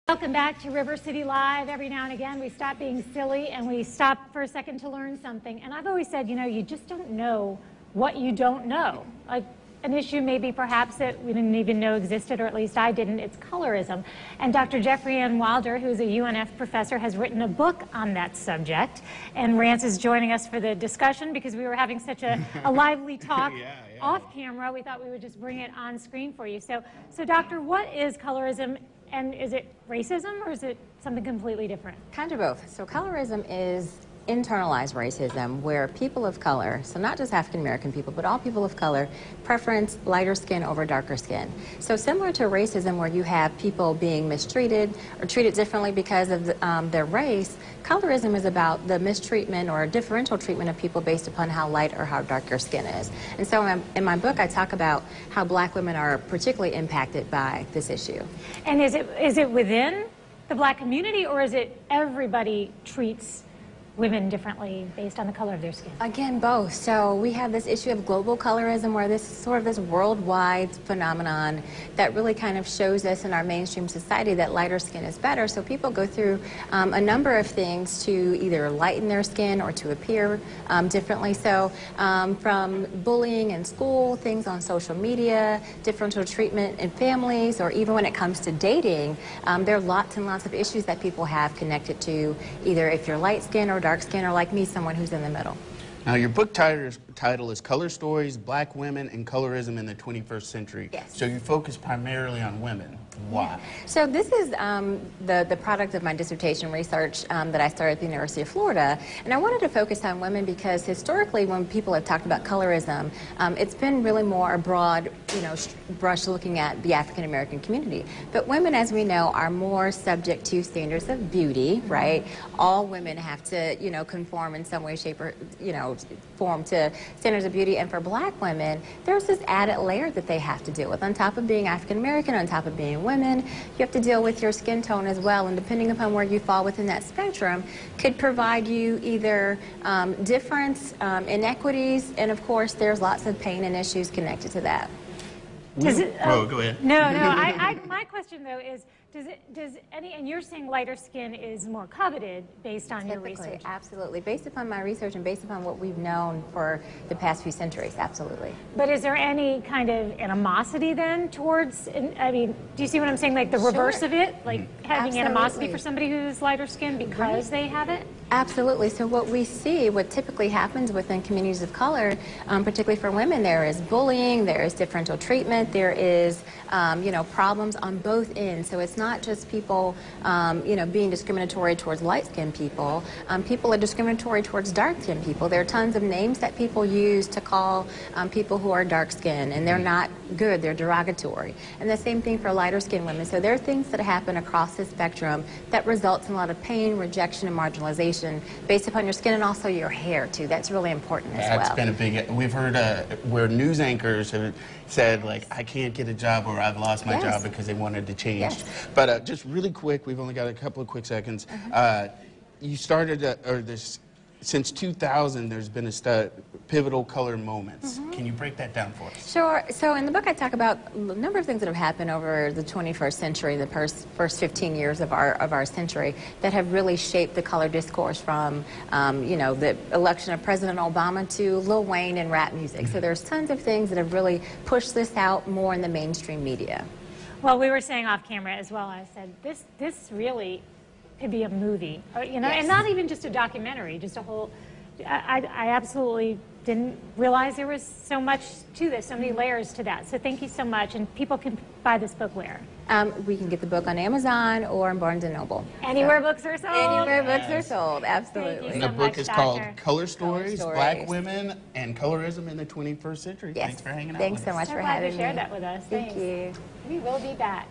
Welcome back to River City Live. Every now and again, we stop being silly and we stop for a second to learn something. And I've always said, you know, you just don't know what you don't know. Like an issue maybe perhaps that we didn't even know existed, or at least I didn't, it's colorism. And Dr. Jeffrianne Wilder, who's a UNF professor, has written a book on that subject. And Rance is joining us for the discussion because we were having such a lively talk off camera. We thought we would just bring it on screen for you. So Doctor, what is colorism? And is it racism or is it something completely different? Kind of both. So colorism is internalized racism where people of color, so not just African American people, but all people of color, preference lighter skin over darker skin. So similar to racism where you have people being mistreated or treated differently because of their race, colorism is about the mistreatment or differential treatment of people based upon how light or how dark your skin is. And so in my book I talk about how black women are particularly impacted by this issue. And is it within the black community, or is it everybody treats women differently based on the color of their skin? Again, both. So we have this issue of global colorism where this is sort of this worldwide phenomenon that really kind of shows us in our mainstream society that lighter skin is better. So people go through a number of things to either lighten their skin or to appear differently. So from bullying in school, things on social media, differential treatment in families, or even when it comes to dating, there are lots and lots of issues that people have connected to either if you're light skin or dark skin, or like me, someone who's in the middle. Now, your book title is Color Stories, Black Women and Colorism in the 21st Century. Yes. So you focus primarily on women. Why? So this is the product of my dissertation research that I started at the University of Florida. And I wanted to focus on women because historically when people have talked about colorism, it's been really more a broad, brush looking at the African American community. But women, as we know, are more subject to standards of beauty, right? All women have to, conform in some way, shape, or, form to standards of beauty. And for black women, there's this added layer that they have to deal with. On top of being African American, on top of being women, you have to deal with your skin tone as well, and depending upon where you fall within that spectrum could provide you either difference, inequities, and of course there's lots of pain and issues connected to that. Go ahead. No, my question though is, and you're saying lighter skin is more coveted based on your research? Absolutely. Based upon my research and based upon what we've known for the past few centuries, absolutely. But is there any kind of animosity then towards, I mean, do you see what I'm saying, like the reverse of it? Like having animosity for somebody who's lighter skin because they have it? Absolutely. So what we see, what typically happens within communities of color, particularly for women, there is bullying, there is differential treatment, there is, problems on both ends. So it's not just people, being discriminatory towards light-skinned people. People are discriminatory towards dark-skinned people. There are tons of names that people use to call people who are dark-skinned, and they're not good, they're derogatory. And the same thing for lighter-skinned women. So there are things that happen across the spectrum that results in a lot of pain, rejection, and marginalization based upon your skin and also your hair, too. That's really important as well. That's been a big, we've heard where news anchors have said, like, I can't get a job or I've lost my job because they wanted to change. Yes. But just really quick, we've only got a couple of quick seconds. You started, since 2000, there's been a pivotal color moments. Can you break that down for us? Sure. So in the book I talk about a number of things that have happened over the 21st century, the first 15 years of our century, that have really shaped the color discourse from, the election of President Obama to Lil Wayne and rap music. So there's tons of things that have really pushed this out more in the mainstream media. Well, we were saying off camera as well, I said, this really could be a movie, and not even just a documentary, just a whole, I absolutely didn't realize there was so much to this, so many layers to that. So thank you so much, and people can buy this book where? We can get the book on Amazon or in Barnes & Noble. Anywhere books are sold? Anywhere books are sold, absolutely. And the book is called Color Stories, Black Women and Colorism in the 21st Century. Yes. Thanks for hanging out Thanks with us. so much for having me. Glad you shared that with us. Thank you. We will be back.